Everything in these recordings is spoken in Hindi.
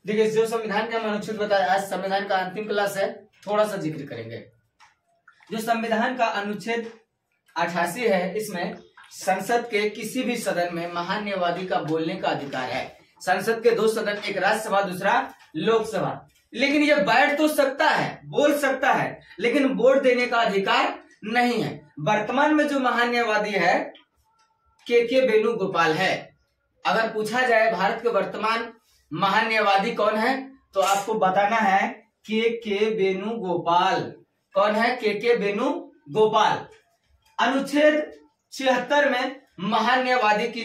देखिए, जो संविधान के हम अनुच्छेद बताए, आज संविधान का अंतिम क्लास है, थोड़ा सा जिक्र करेंगे। जो संविधान का अनुच्छेद 88 है, इसमें संसद के किसी भी सदन में महान्यवादी का बोलने का अधिकार है। संसद के दो सदन, एक राज्यसभा दूसरा लोकसभा, लेकिन ये बैठ तो सकता है, बोल सकता है, लेकिन वोट देने का अधिकार नहीं है। वर्तमान में जो महान्यायवादी है के वेणुगोपाल है। अगर पूछा जाए भारत के वर्तमान महान्यायवादी कौन है, तो आपको बताना है के वेणुगोपाल। कौन है? के वेणुगोपाल। अनुच्छेद 76 में महान्यायवादी की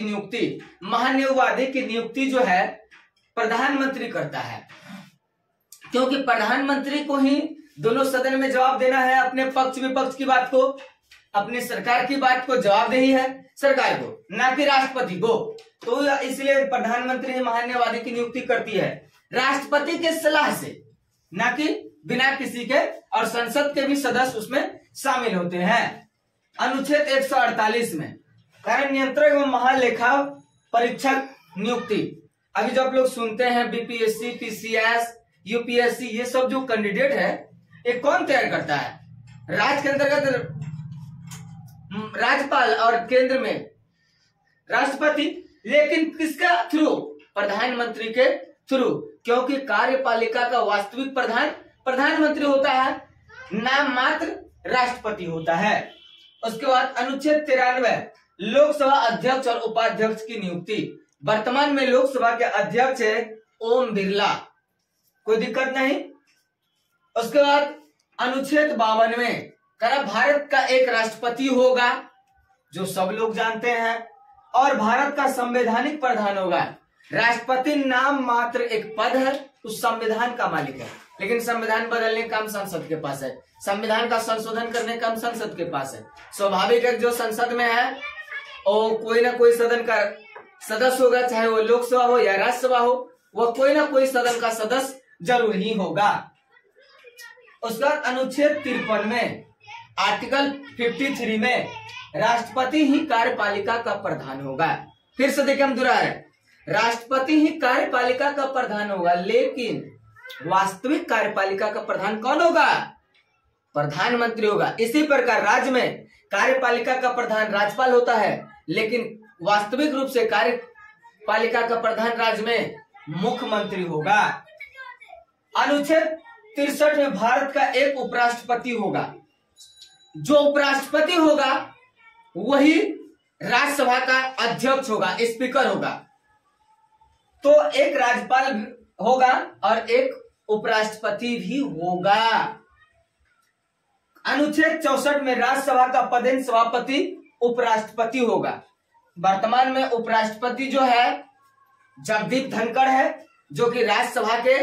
नियुक्ति जो है प्रधानमंत्री करता है, क्योंकि प्रधानमंत्री को ही दोनों सदन में जवाब देना है। अपने पक्ष विपक्ष की बात को, अपनी सरकार की बात को जवाबदेही है सरकार को, ना कि राष्ट्रपति को। तो इसलिए प्रधानमंत्री ही महान्यायवादी की नियुक्ति करती है, राष्ट्रपति के सलाह से, ना कि बिना किसी के, और संसद के भी सदस्य उसमें शामिल होते हैं। अनुच्छेद 148 में कार्य नियंत्रक एवं महालेखा परीक्षक नियुक्ति। अभी जो आप लोग सुनते हैं बीपीएससी, पीसीएस, यूपीएससी, ये सब जो कैंडिडेट है, ये कौन तैयार करता है? राज्य के अंतर्गत राज्यपाल और केंद्र में राष्ट्रपति, लेकिन किसका थ्रू? प्रधानमंत्री के थ्रू, क्योंकि कार्यपालिका का वास्तविक प्रधान प्रधानमंत्री होता है, नाम मात्र राष्ट्रपति होता है। उसके बाद अनुच्छेद 93 लोकसभा अध्यक्ष और उपाध्यक्ष की नियुक्ति। वर्तमान में लोकसभा के अध्यक्ष है ओम बिरला, कोई दिक्कत नहीं। उसके बाद अनुच्छेद 52 में कहा भारत का एक राष्ट्रपति होगा, जो सब लोग जानते हैं, और भारत का संवैधानिक प्रधान होगा। राष्ट्रपति नाम मात्र एक पद है, उस संविधान का मालिक है, लेकिन संविधान बदलने का काम संसद के पास है, संविधान का संशोधन करने का काम संसद के पास है। स्वाभाविक है, जो संसद में है और कोई ना कोई सदन का सदस्य होगा, चाहे वो लोकसभा हो या राज्यसभा हो, वह कोई ना कोई सदन का सदस्य जरूर ही होगा। उसके बाद अनुच्छेद 53 में आर्टिकल 53 में राष्ट्रपति ही कार्यपालिका का प्रधान होगा। फिर से देखिए, हम दोहरा रहे, राष्ट्रपति ही कार्यपालिका का प्रधान होगा, लेकिन वास्तविक कार्यपालिका का प्रधान कौन होगा? प्रधानमंत्री होगा। इसी प्रकार राज्य में कार्यपालिका का प्रधान राज्यपाल होता है, लेकिन वास्तविक रूप से कार्यपालिका का प्रधान राज्य में मुख्यमंत्री होगा। अनुच्छेद 63 में भारत का एक उपराष्ट्रपति होगा। जो उपराष्ट्रपति होगा वही राज्यसभा का अध्यक्ष होगा, स्पीकर होगा। तो एक राज्यपाल होगा और एक उपराष्ट्रपति भी होगा। अनुच्छेद 64 में राज्यसभा का पदेन सभापति उपराष्ट्रपति होगा। वर्तमान में उपराष्ट्रपति जो है जगदीप धनखड़ है, जो कि राज्यसभा के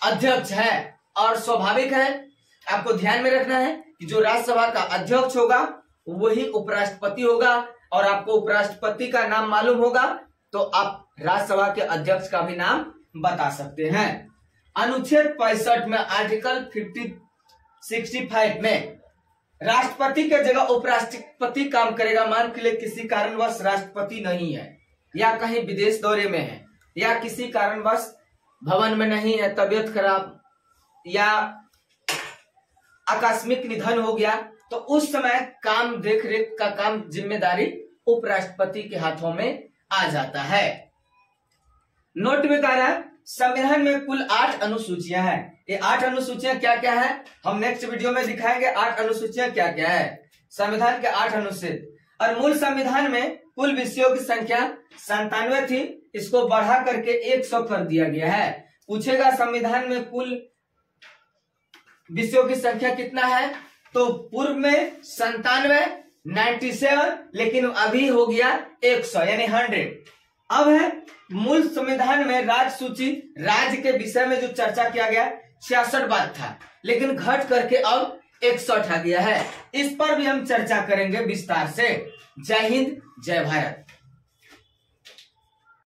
अध्यक्ष है, और स्वाभाविक है, आपको ध्यान में रखना है कि जो राज्यसभा का अध्यक्ष होगा वही उपराष्ट्रपति होगा, और आपको उपराष्ट्रपति का नाम मालूम होगा तो आप राज्यसभा के अध्यक्ष का भी नाम बता सकते हैं। अनुच्छेद 65 में आर्टिकल 65 में राष्ट्रपति के जगह उपराष्ट्रपति काम करेगा। मान के लिए किसी कारणवश राष्ट्रपति नहीं है, या कहीं विदेश दौरे में है, या किसी कारणवश भवन में नहीं है, तबीयत खराब या आकस्मिक निधन हो गया, तो उस समय काम देख रेख का काम जिम्मेदारी उपराष्ट्रपति के हाथों में आ जाता है। नोट में कह रहा है संविधान में कुल 8 अनुसूचियां हैं। ये 8 अनुसूचियां क्या क्या है, हम नेक्स्ट वीडियो में दिखाएंगे। 8 अनुसूचियां क्या क्या है, संविधान के 8 अनुच्छेद। और मूल संविधान में कुल विषयों की संख्या 97 थी, इसको बढ़ा करके 100 कर दिया गया है। पूछेगा संविधान में कुल विषयों की संख्या कितना है, तो पूर्व में 97 लेकिन अभी हो गया 100 यानी 100। अब है मूल संविधान में राज्य सूची, राज्य के विषय में जो चर्चा किया गया 66 बात था, लेकिन घट करके अब 61 आ गया है। इस पर भी हम चर्चा करेंगे विस्तार से। जय हिंद, जय भारत।